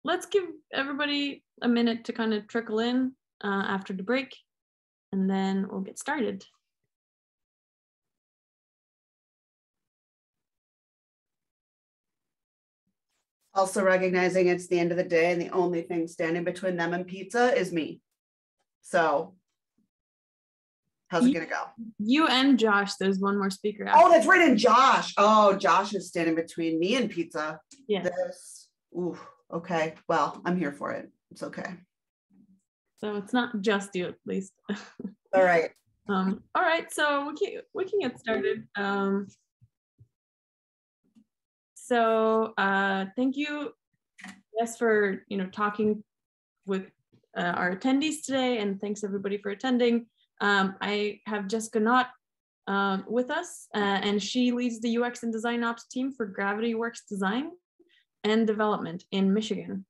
let's give everybody a minute to kind of trickle in after the break, and then we'll get started. Also recognizing it's the end of the day and the only thing standing between them and pizza is me. So how's it gonna go? You and Josh, there's one more speaker. Oh, that's right, and Josh. Oh, Josh is standing between me and pizza. Yeah. Ooh, okay. Well, I'm here for it. It's okay. So it's not just you, at least. All right. All right, so we can get started. Thank you, Jess, for talking with our attendees today, and thanks everybody for attending. I have Jessica Knott with us, and she leads the UX and Design Ops team for Gravity Works Design and Development in Michigan.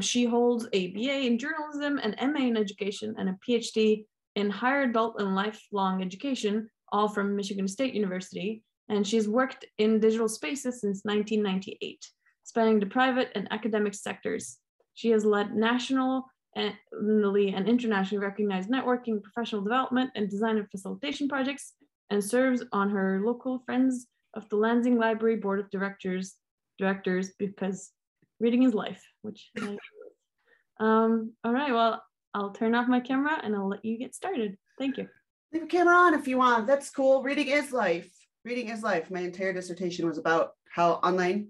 She holds a BA in journalism, an MA in education, and a PhD in higher adult and lifelong education, all from Michigan State University. And she's worked in digital spaces since 1998, spanning the private and academic sectors. She has led nationally and internationally recognized networking, professional development, and design and facilitation projects, and serves on her local Friends of the Lansing Library Board of Directors because reading is life, which I all right, well, I'll turn off my camera and I'll let you get started. Thank you. Leave the camera on if you want. That's cool. Reading is life. Reading is life. My entire dissertation was about how online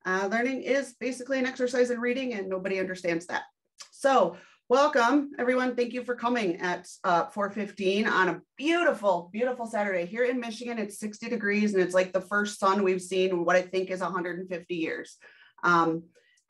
learning is basically an exercise in reading, and nobody understands that. So welcome, everyone. Thank you for coming at 4:15 on a beautiful, beautiful Saturday. Here in Michigan, it's 60 degrees, and it's like the first sun we've seen in what I think is 150 years.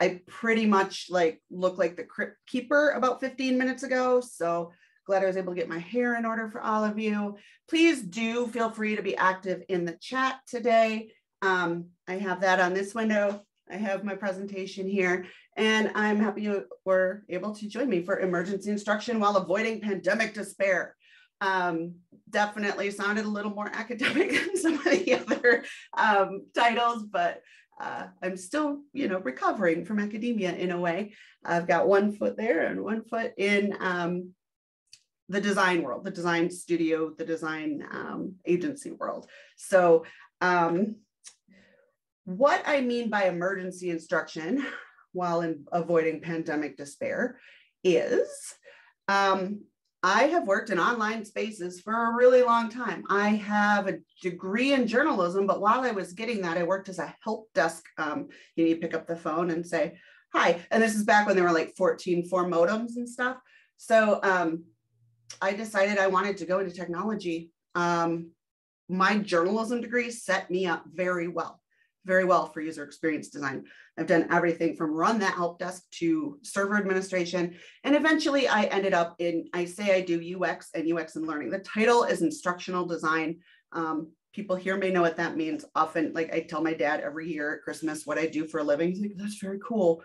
I pretty much look like the crypt keeper about 15 minutes ago. So glad I was able to get my hair in order for all of you. Please do feel free to be active in the chat today. I have that on this window. I have my presentation here, and I'm happy you were able to join me for emergency instruction while avoiding pandemic despair. Definitely sounded a little more academic than some of the other titles, but I'm still, recovering from academia in a way. I've got one foot there and one foot in the design world, the design studio, the design agency world. So what I mean by emergency instruction while avoiding pandemic despair is I have worked in online spaces for a really long time. I have a degree in journalism, but while I was getting that, I worked as a help desk. You pick up the phone and say, hi. And this is back when there were like 14.4 modems and stuff. So I decided I wanted to go into technology. My journalism degree set me up very well for user experience design. I've done everything from run that help desk to server administration. And eventually I ended up I do UX and learning. The title is instructional design. People here may know what that means. Often, I tell my dad every year at Christmas what I do for a living. He's like, that's very cool.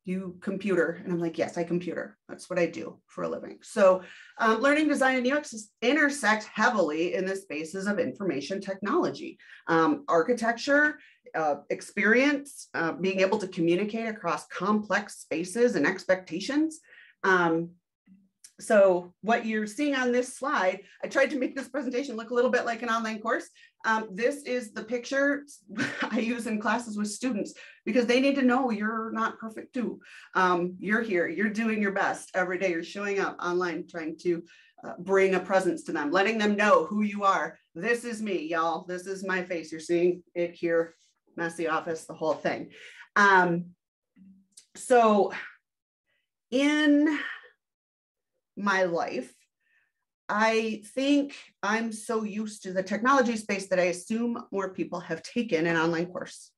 You computer. And I'm like, yes, I computer. That's what I do for a living. So learning design and UX intersect heavily in the spaces of information technology, architecture, experience, being able to communicate across complex spaces and expectations. So what you're seeing on this slide, I tried to make this presentation look a little bit like an online course. This is the picture I use in classes with students because they need to know you're not perfect too. You're here, you're doing your best every day. You're showing up online, trying to bring a presence to them, letting them know who you are. This is me, y'all. This is my face. You're seeing it here, messy office, the whole thing. So in my life, I think I'm so used to the technology space that I assume more people have taken an online course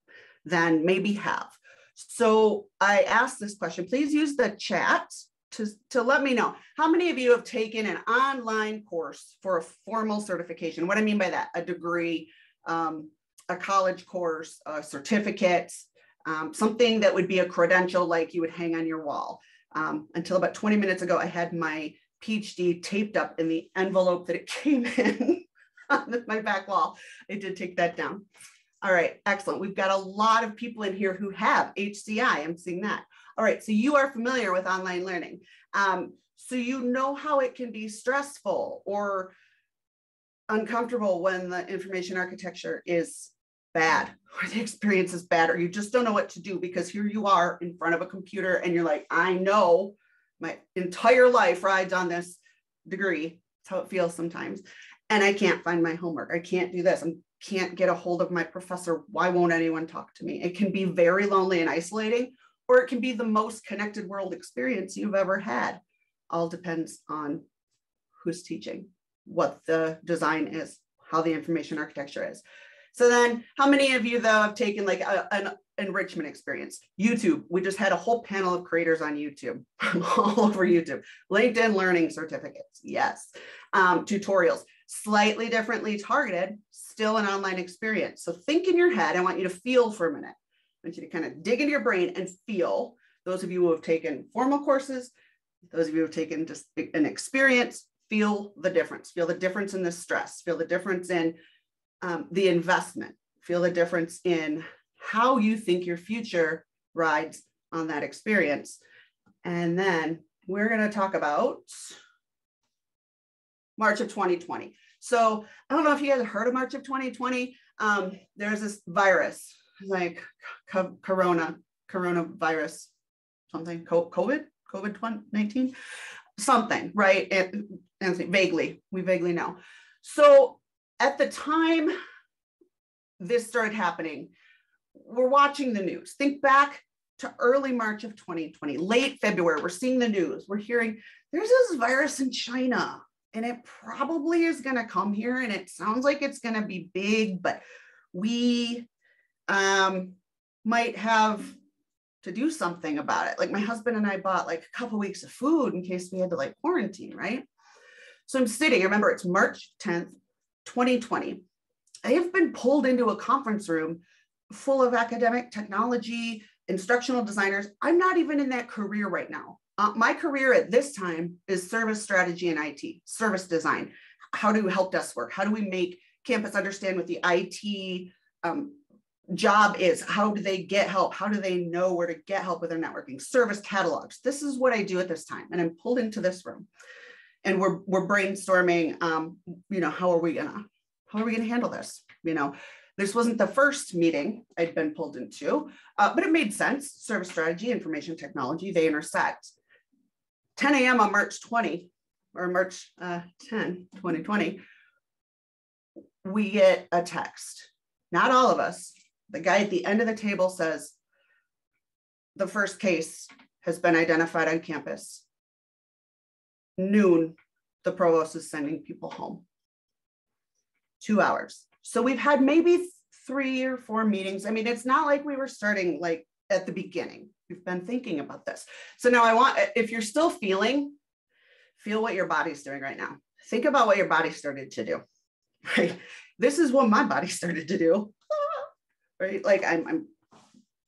than maybe have. So I asked this question. Please use the chat to let me know how many of you have taken an online course for a formal certification. What I mean by that, a degree, a college course, a certificate, something that would be a credential like you would hang on your wall. Until about 20 minutes ago, I had my PhD taped up in the envelope that it came in on my back wall. I did take that down. All right, excellent. We've got a lot of people in here who have HCI. I'm seeing that. All right, so you are familiar with online learning. So you know how it can be stressful or uncomfortable when the information architecture is bad or the experience is bad, or you just don't know what to do because here you are in front of a computer and you're like, I know my entire life rides on this degree. That's how it feels sometimes. And I can't find my homework. I can't do this. I can't get a hold of my professor. Why won't anyone talk to me? It can be very lonely and isolating, or it can be the most connected world experience you've ever had. All depends on who's teaching, what the design is, how the information architecture is. So then how many of you though have taken like an enrichment experience? YouTube, we just had a whole panel of creators on YouTube, all over YouTube. LinkedIn learning certificates, yes. Tutorials, slightly differently targeted, still an online experience. So think in your head, I want you to feel for a minute. I want you to kind of dig into your brain and feel. Those of you who have taken formal courses, those of you who have taken just an experience, feel the difference. Feel the difference in the stress. Feel the difference in the investment. Feel the difference in how you think your future rides on that experience. And then we're going to talk about March of 2020. So I don't know if you guys have heard of March of 2020. There's this virus like coronavirus, something, COVID-19, something, right? And vaguely, we vaguely know. So at the time this started happening, we're watching the news. Think back to early March of 2020, late February, we're seeing the news. We're hearing there's this virus in China and it probably is going to come here and it sounds like it's going to be big, but we might have to do something about it. Like my husband and I bought like a couple weeks of food in case we had to like quarantine, right? So I'm sitting, I remember it's March 10th, 2020. I have been pulled into a conference room full of academic technology, instructional designers. I'm not even in that career right now. My career at this time is service strategy and IT, service design. How do help desk work? How do we make campus understand what the IT job is? How do they get help? How do they know where to get help with their networking? Service catalogs. This is what I do at this time. And I'm pulled into this room and we're brainstorming, how are we gonna handle this? This wasn't the first meeting I'd been pulled into, but it made sense. Service strategy, information technology, they intersect. 10 a.m. on March 10, 2020, we get a text. Not all of us. The guy at the end of the table says, the first case has been identified on campus. Noon, the provost is sending people home. 2 hours. So we've had maybe 3 or 4 meetings. I mean, it's not like we were starting like at the beginning. We've been thinking about this. So now if you're still feel what your body's doing right now. Think about what your body started to do, right? This is what my body started to do, right? Like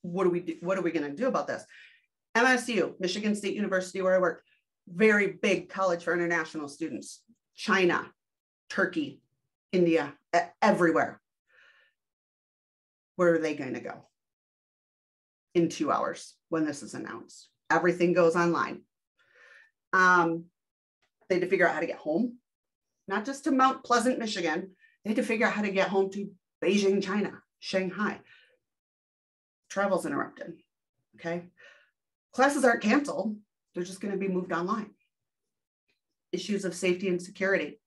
what are we going to do about this? MSU, Michigan State University, where I work, very big college for international students. China, Turkey, India, everywhere. Where are they going to go in 2 hours when this is announced? Everything goes online. They had to figure out how to get home, not just to Mount Pleasant, Michigan. They had to figure out how to get home to Beijing, China, Shanghai. Travel's interrupted, okay? Classes aren't canceled. They're just going to be moved online. Issues of safety and security.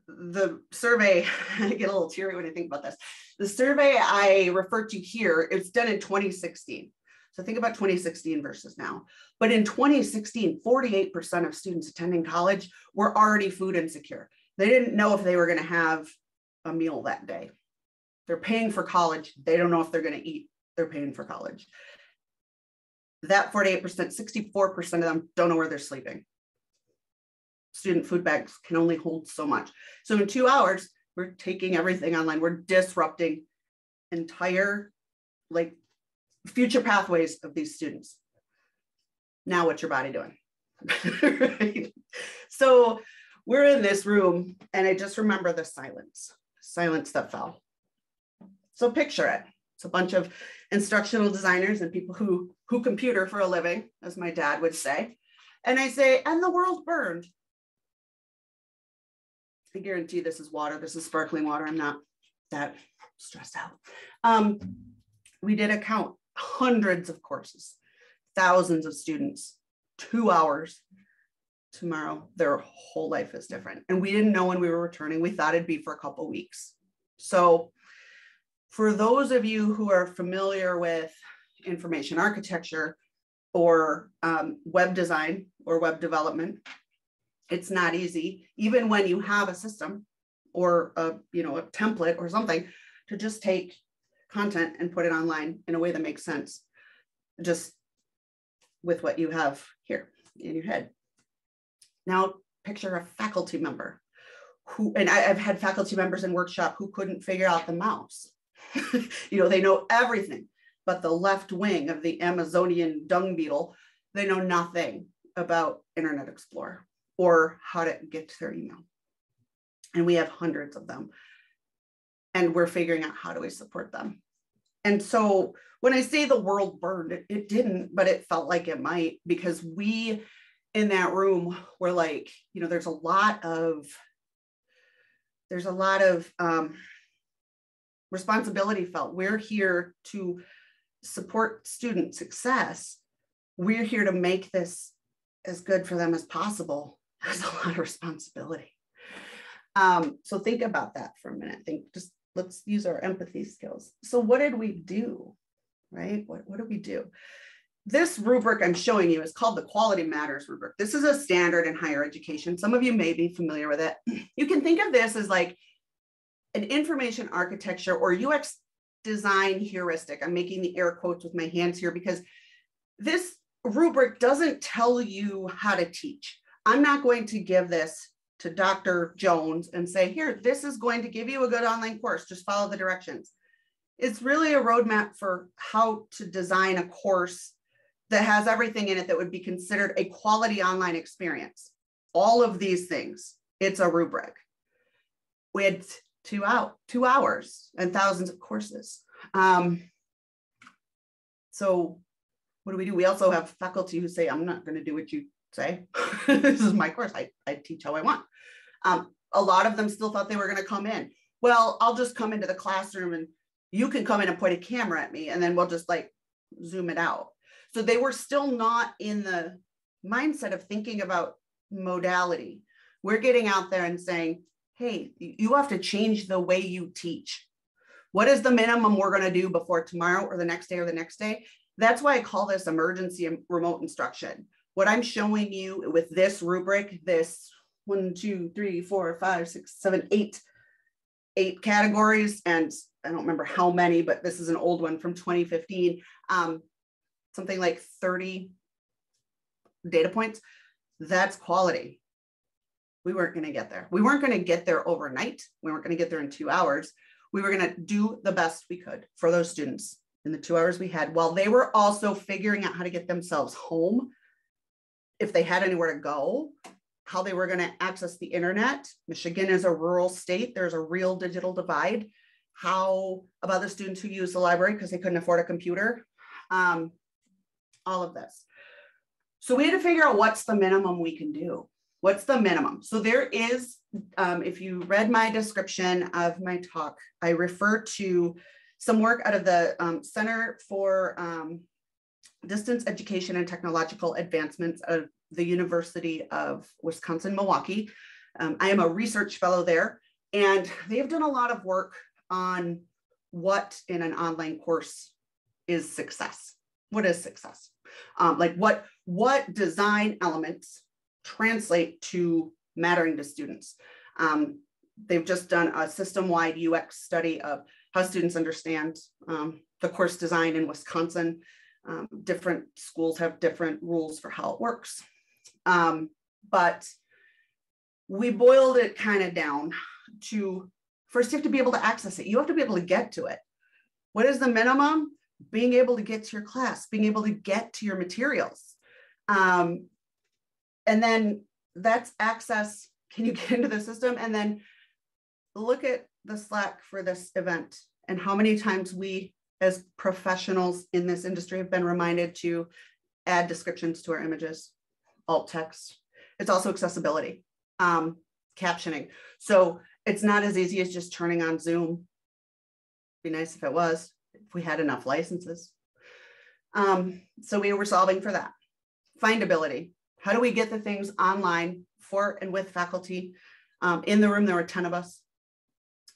The survey, I get a little teary when I think about this. The survey I refer to here, it's done in 2016. So think about 2016 versus now. But in 2016, 48% of students attending college were already food insecure. They didn't know if they were going to have a meal that day. They're paying for college. They don't know if they're going to eat. They're paying for college. That 48%, 64% of them don't know where they're sleeping. Student food bags can only hold so much. So in 2 hours, we're taking everything online. We're disrupting entire future pathways of these students. Now what's your body doing? Right? So we're in this room and I just remember the silence that fell. So picture it. It's a bunch of instructional designers and people who computer for a living, as my dad would say. And I say, and the world burned. I guarantee this is water. This is sparkling water. I'm not that stressed out. We did a count, hundreds of courses, thousands of students, 2 hours. Tomorrow, their whole life is different. And we didn't know when we were returning. We thought it'd be for a couple of weeks. So for those of you who are familiar with information architecture or web design or web development, it's not easy, even when you have a system or a template or something, to just take content and put it online in a way that makes sense, just with what you have here in your head. Now, picture a faculty member who, and I've had faculty members in workshop who couldn't figure out the mouse. They know everything, but the left wing of the Amazonian dung beetle, they know nothing about Internet Explorer or how to get to their email. And we have hundreds of them. And we're figuring out how do we support them. And so when I say the world burned, it didn't, but it felt like it might, because we in that room were like, there's a lot of responsibility felt. We're here to support student success. We're here to make this as good for them as possible. There's a lot of responsibility. So think about that for a minute. Let's use our empathy skills. So what did we do, right? What did we do? This rubric I'm showing you is called the Quality Matters rubric. This is a standard in higher education. Some of you may be familiar with it. You can think of this as like an information architecture or UX design heuristic. I'm making the air quotes with my hands here because this rubric doesn't tell you how to teach. I'm not going to give this to Dr. Jones and say, here, this is going to give you a good online course. Just follow the directions. It's really a roadmap for how to design a course that has everything in it that would be considered a quality online experience. All of these things, it's a rubric. We had 2 hours and thousands of courses. So what do? We also have faculty who say, I'm not going to do what you say. This is my course. I teach how I want. A lot of them still thought they were going to come in. Well, I'll just come into the classroom and you can come in and point a camera at me and then we'll just like zoom it out. So they were still not in the mindset of thinking about modality. We're getting out there and saying, hey, you have to change the way you teach. What is the minimum we're going to do before tomorrow or the next day or the next day? That's why I call this emergency and remote instruction. What I'm showing you with this rubric, this 1, 2, 3, 4, 5, 6, 7, 8 categories, and I don't remember how many, but this is an old one from 2015, something like 30 data points. That's quality. We weren't going to get there. We weren't going to get there overnight. We weren't going to get there in 2 hours. We were going to do the best we could for those students in the 2 hours we had, while they were also figuring out how to get themselves home, if they had anywhere to go, how they were going to access the internet. Michigan is a rural state. There's a real digital divide. How about the students who use the library because they couldn't afford a computer? All of this. So we had to figure out what's the minimum we can do. What's the minimum? So there is, if you read my description of my talk, I refer to some work out of the Center for Distance Education and Technological Advancements of the University of Wisconsin-Milwaukee. I am a research fellow there, and they've done a lot of work on what in an online course is success. What is success? Like what design elements translate to mattering to students. They've just done a system-wide UX study of how students understand the course design in Wisconsin. Different schools have different rules for how it works. But we boiled it kind of down to, first you have to be able to access it. You have to be able to get to it. What is the minimum? Being able to get to your class, being able to get to your materials. And then that's access. Can you get into the system? And then look at the Slack for this event and how many times we as professionals in this industry have been reminded to add descriptions to our images, alt text. It's also accessibility, captioning. So it's not as easy as just turning on Zoom. Be nice if it was, if we had enough licenses. So we were solving for that. Findability. How do we get the things online for and with faculty? In the room, there were 10 of us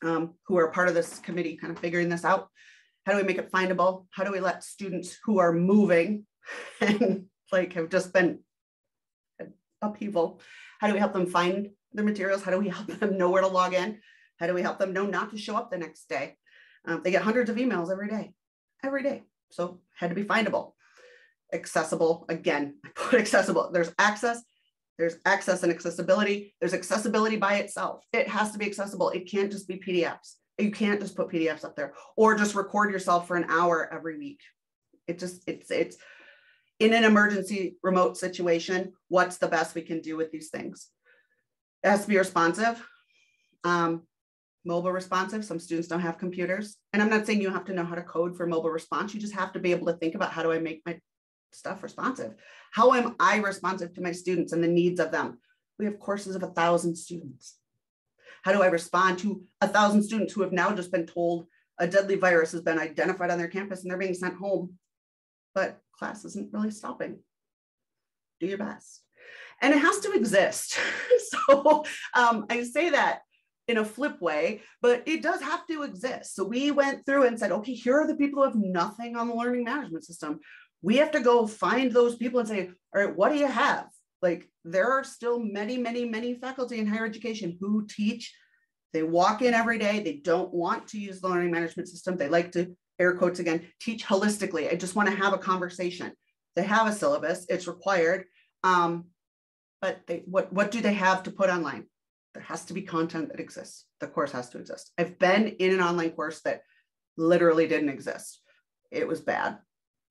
who are part of this committee kind of figuring this out. How do we make it findable? How do we let students who are moving and like have just been upheaval, how do we help them find the materials? How do we help them know where to log in? How do we help them know not to show up the next day? They get hundreds of emails every day. So had to be findable. Accessible, again, I put accessible. There's access and accessibility. There's accessibility by itself. It has to be accessible. It can't just be PDFs. You can't just put PDFs up there or just record yourself for an hour every week. It's in an emergency remote situation, what's the best we can do with these things? It has to be responsive, mobile responsive. Some students don't have computers. And I'm not saying you have to know how to code for mobile response. You just have to be able to think about, how do I make my stuff responsive? How am I responsive to my students and the needs of them? We have courses of 1,000 students. How do I respond to 1,000 students who have now just been told a deadly virus has been identified on their campus and they're being sent home, but class isn't really stopping? Do your best. And it has to exist. So I say that in a flip way, but it does have to exist. So we went through and said, okay, here are the people who have nothing on the learning management system. We have to go find those people and say, all right, what do you have? Like, there are still many, many, many faculty in higher education who teach. They walk in every day. They don't want to use the learning management system. They like to, air quotes again, teach holistically. I just want to have a conversation. They have a syllabus. It's required. But what do they have to put online? There has to be content that exists. The course has to exist. I've been in an online course that literally didn't exist. It was bad.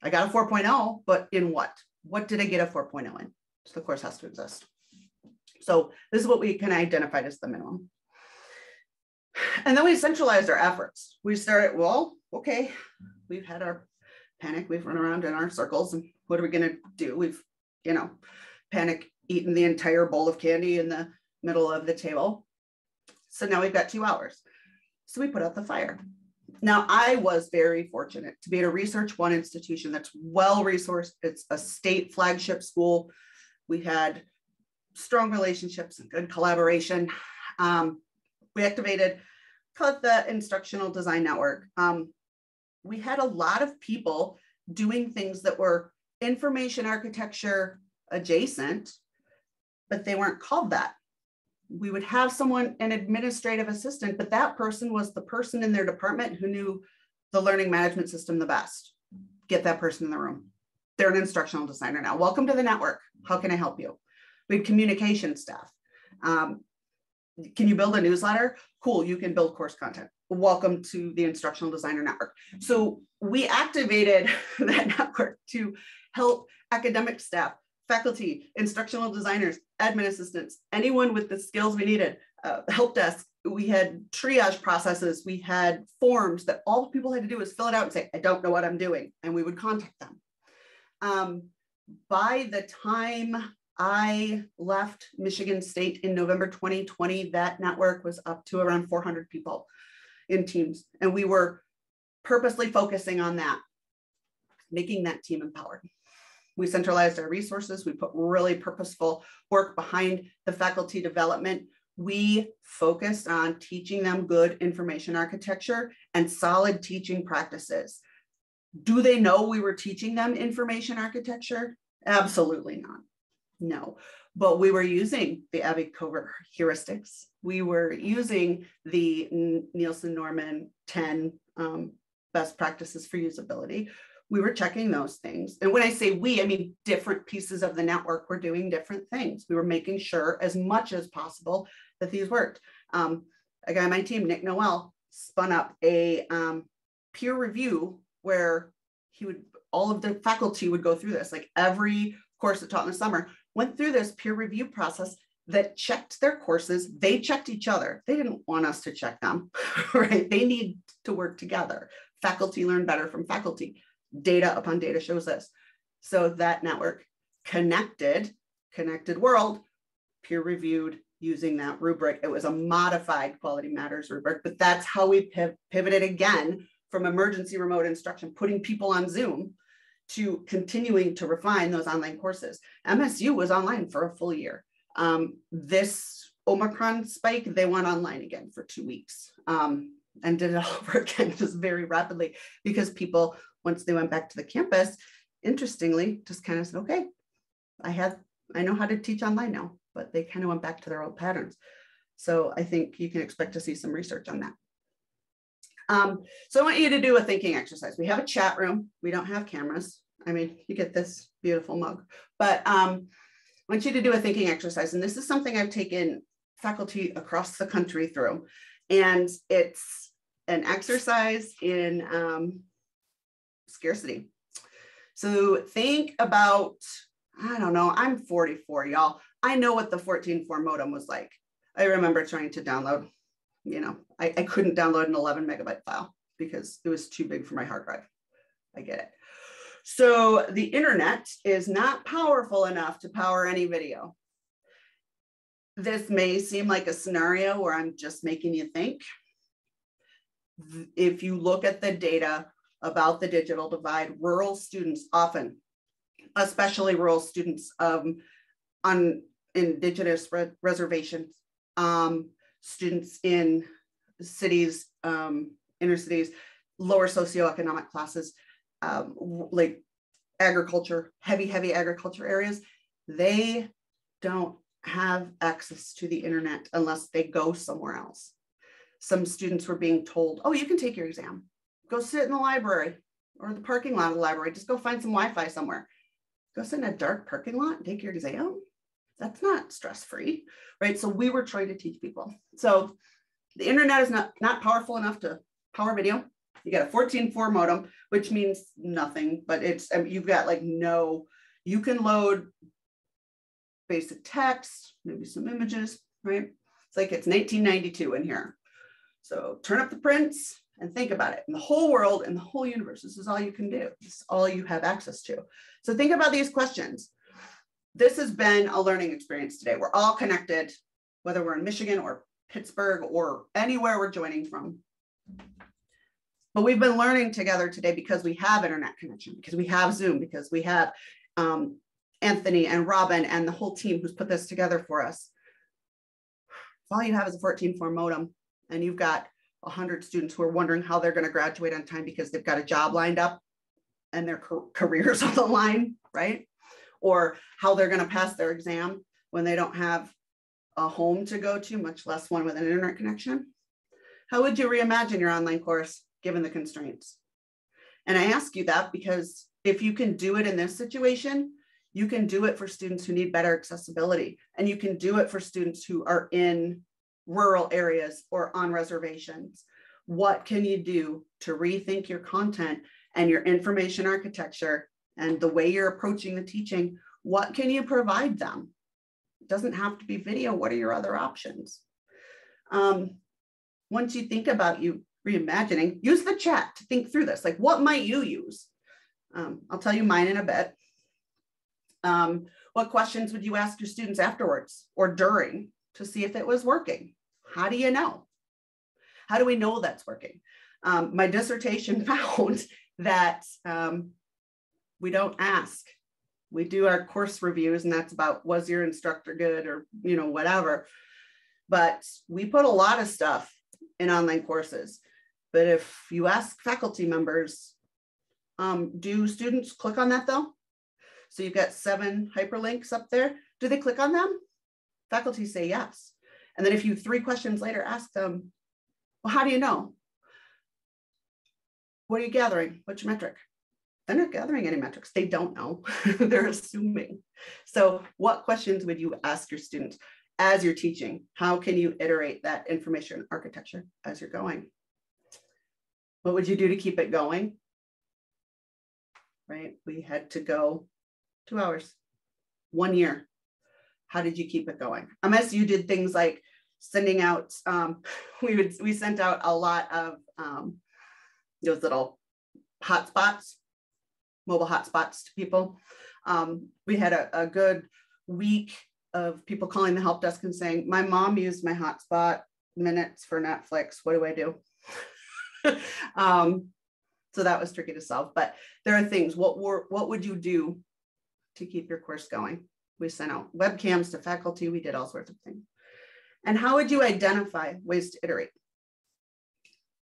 I got a 4.0, but in what? What did I get a 4.0 in? So the course has to exist. So this is what we can identify as the minimum. And then we centralized our efforts. We started, well, okay, we've had our panic. We've run around in our circles and what are we going to do? We've, panic eaten the entire bowl of candy in the middle of the table. So now we've got 2 hours. So we put out the fire. Now, I was very fortunate to be at a Research One institution that's well-resourced. It's a state flagship school. We had strong relationships and good collaboration. We activated, call it the Instructional Design Network. We had a lot of people doing things that were information architecture adjacent, but they weren't called that. We would have someone, an administrative assistant, but that person was the person in their department who knew the learning management system the best. Get that person in the room. They're an instructional designer now. Welcome to the network. How can I help you? We had communication staff. Can you build a newsletter? Cool, you can build course content. Welcome to the Instructional Designer Network. So we activated that network to help academic staff, faculty, instructional designers, admin assistants, anyone with the skills we needed, help desk. We had triage processes. We had forms that all people had to do was fill it out and say, I don't know what I'm doing. And we would contact them. By the time I left Michigan State in November 2020, that network was up to around 400 people in teams. And we were purposely focusing on that, making that team empowered. We centralized our resources. We put really purposeful work behind the faculty development. We focused on teaching them good information architecture and solid teaching practices. Do they know we were teaching them information architecture? Absolutely not. No, but we were using the Abby Covert heuristics. We were using the Nielsen-Norman 10 best practices for usability. We were checking those things. And when I say we, I mean different pieces of the network were doing different things. We were making sure as much as possible that these worked. A guy on my team, Nick Noel, spun up a peer review where all of the faculty would go through this, like every course that taught in the summer, went through this peer review process that checked their courses. They checked each other. They didn't want us to check them, right? They need to work together. Faculty learn better from faculty. Data upon data shows this. So that network connected world, peer reviewed using that rubric. It was a modified Quality Matters rubric, but that's how we pivoted again from emergency remote instruction, putting people on Zoom, to continuing to refine those online courses. MSU was online for a full year. This Omicron spike, they went online again for 2 weeks and did it all over again just very rapidly, because people, once they went back to the campus, interestingly, just kind of said, okay, I know how to teach online now, but they kind of went back to their old patterns. So I think you can expect to see some research on that. So I want you to do a thinking exercise. We have a chat room. We don't have cameras. I mean, you get this beautiful mug, but I want you to do a thinking exercise. And this is something I've taken faculty across the country through. And it's an exercise in scarcity. So think about, I don't know, I'm 44, y'all. I know what the 14.4 modem was like. I remember trying to download, you know, I couldn't download an 11 megabyte file because it was too big for my hard drive. I get it. So the internet is not powerful enough to power any video. This may seem like a scenario where I'm just making you think. If you look at the data about the digital divide, rural students often, especially rural students on indigenous reservations, students in cities, inner cities, lower socioeconomic classes, like agriculture, heavy agriculture areas, they don't have access to the internet unless they go somewhere else. Some students were being told, oh, you can take your exam. Go sit in the library or the parking lot of the library. Just go find some Wi-Fi somewhere. Go sit in a dark parking lot and take your exam. That's not stress-free, right? So we were trying to teach people. So the internet is not powerful enough to power video. You got a 14.4 modem, which means nothing, but it's, you've got like no, you can load basic text, maybe some images, right? It's like it's 1992 in here. So turn up the prints and think about it. In the whole world, in the whole universe, this is all you can do. This is all you have access to. So think about these questions. This has been a learning experience today. We're all connected, whether we're in Michigan or Pittsburgh or anywhere we're joining from. But we've been learning together today because we have internet connection, because we have Zoom, because we have Anthony and Robin and the whole team who's put this together for us. If all you have is a 14.4 modem and you've got 100 students who are wondering how they're going to graduate on time because they've got a job lined up and their careers on the line, right? Or how they're going to pass their exam when they don't have a home to go to, much less one with an internet connection. How would you reimagine your online course given the constraints? And I ask you that because if you can do it in this situation, you can do it for students who need better accessibility, and you can do it for students who are in rural areas or on reservations. What can you do to rethink your content and your information architecture and the way you're approaching the teaching? What can you provide them? It doesn't have to be video. What are your other options? Once you think about you reimagining, use the chat to think through this. Like, what might you use? I'll tell you mine in a bit. What questions would you ask your students afterwards or during to see if it was working? How do you know? How do we know that's working? My dissertation found that we don't ask. We do our course reviews, and that's about, was your instructor good, or, you know, whatever. But we put a lot of stuff in online courses. But if you ask faculty members, do students click on that though? So you've got 7 hyperlinks up there. Do they click on them? Faculty say yes. And then if you 3 questions later ask them, well, how do you know? What are you gathering? What's your metric? They're not gathering any metrics. They don't know. They're assuming. So what questions would you ask your students as you're teaching? How can you iterate that information architecture as you're going? What would you do to keep it going? Right? We had to go 2 hours, 1 year. How did you keep it going? Unless you did things like sending out, we sent out a lot of those little hotspots, mobile hotspots to people. We had a good week of people calling the help desk and saying, my mom used my hotspot minutes for Netflix. What do I do? So that was tricky to solve, but there are things. What would you do to keep your course going? We sent out webcams to faculty. We did all sorts of things. And how would you identify ways to iterate?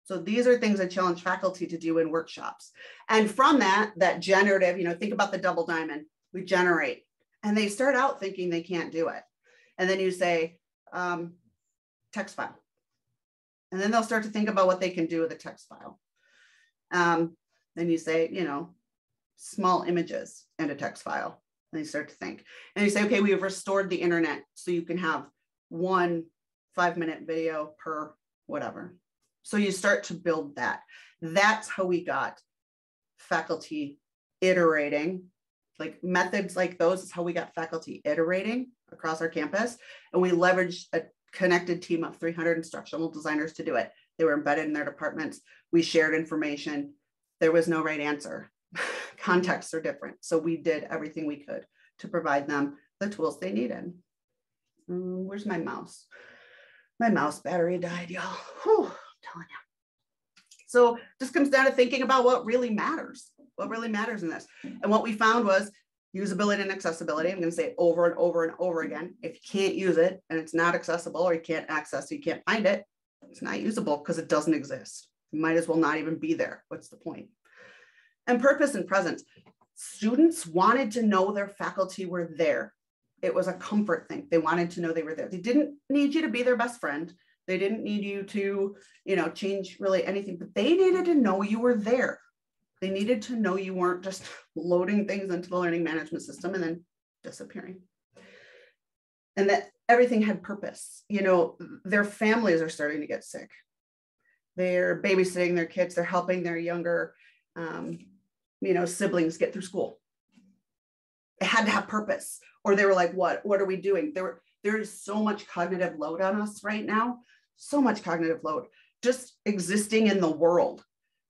So these are things I challenge faculty to do in workshops. And from that generative, think about the double diamond, we generate, and they start out thinking they can't do it. And then you say, text file. And then they'll start to think about what they can do with a text file. Then you say, small images and a text file. And they start to think. And you say, okay, we've restored the internet so you can have 1 5-minute video per whatever. So you start to build that. That's how we got faculty iterating. Like methods like those is how we got faculty iterating across our campus. And we leveraged a connected team of 300 instructional designers to do it. They were embedded in their departments. We shared information. There was no right answer. Contexts are different. So we did everything we could to provide them the tools they needed. Where's my mouse? My mouse battery died, y'all. I'm telling you. So just comes down to thinking about what really matters in this. And what we found was usability and accessibility. I'm going to say it over and over and over again. If you can't use it and it's not accessible, or you can't access it, you can't find it, it's not usable because it doesn't exist. You might as well not even be there. What's the point? And purpose and presence. Students wanted to know their faculty were there. It was a comfort thing. They wanted to know they were there. They didn't need you to be their best friend. They didn't need you to, change really anything, but they needed to know you were there. They needed to know you weren't just loading things into the learning management system and then disappearing. And that everything had purpose. Their families are starting to get sick. They're babysitting their kids. They're helping their younger, siblings get through school. It had to have purpose, or they were like, what are we doing? There's so much cognitive load on us right now, so much cognitive load, just existing in the world,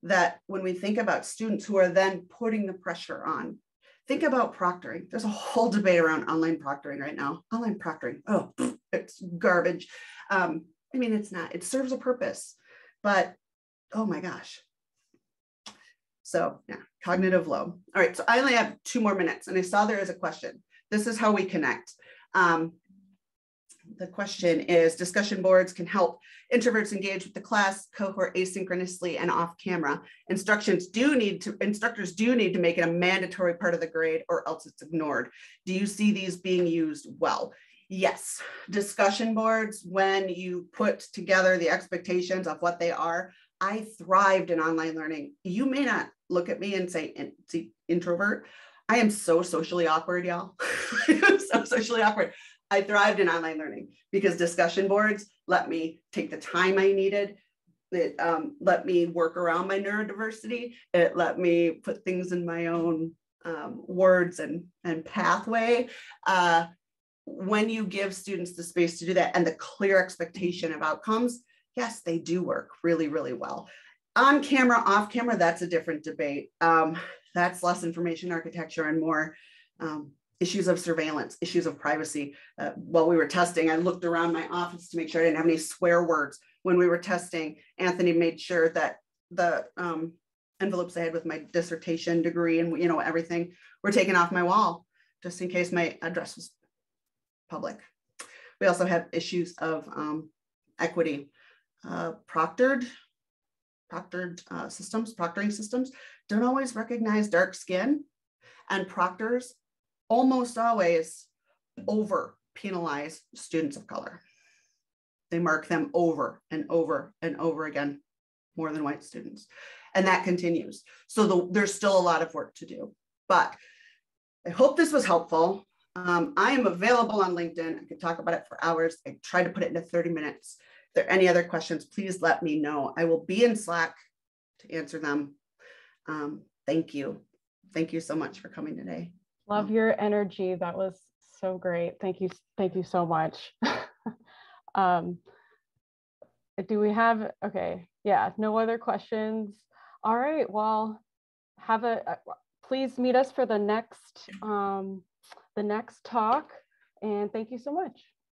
that when we think about students who are then putting the pressure on, think about proctoring. There's a whole debate around online proctoring right now. Online proctoring, it's garbage. It's not, it serves a purpose, but oh my gosh. So yeah, cognitive load. All right, so I only have 2 more minutes, and I saw there is a question. This is how we connect. The question is, discussion boards can help introverts engage with the class cohort asynchronously and off camera. Instructors do need to make it a mandatory part of the grade, or else it's ignored. Do you see these being used well? Yes, discussion boards, when you put together the expectations of what they are, I thrived in online learning. You may not look at me and say, introvert. I am so socially awkward, y'all. I'm so socially awkward. I thrived in online learning because discussion boards let me take the time I needed. It let me work around my neurodiversity. It let me put things in my own words and pathway. When you give students the space to do that and the clear expectation of outcomes, yes, they do work really, really well. On camera, off camera, that's a different debate. That's less information architecture and more issues of surveillance, issues of privacy. While we were testing, I looked around my office to make sure I didn't have any swear words. When we were testing, Anthony made sure that the envelopes I had with my dissertation degree and everything were taken off my wall, just in case my address was public. We also have issues of equity. Proctoring systems don't always recognize dark skin, and proctors almost always over penalize students of color. They mark them over and over and over again, more than white students. And that continues. So there's still a lot of work to do, but I hope this was helpful. I am available on LinkedIn. I could talk about it for hours. I tried to put it into 30 minutes. If there are any other questions, please let me know. I will be in Slack to answer them. Thank you. Thank you so much for coming today. Love your energy. That was so great. Thank you so much. Do we have, okay, yeah, no other questions. All right, well, please meet us for the next talk, and thank you so much.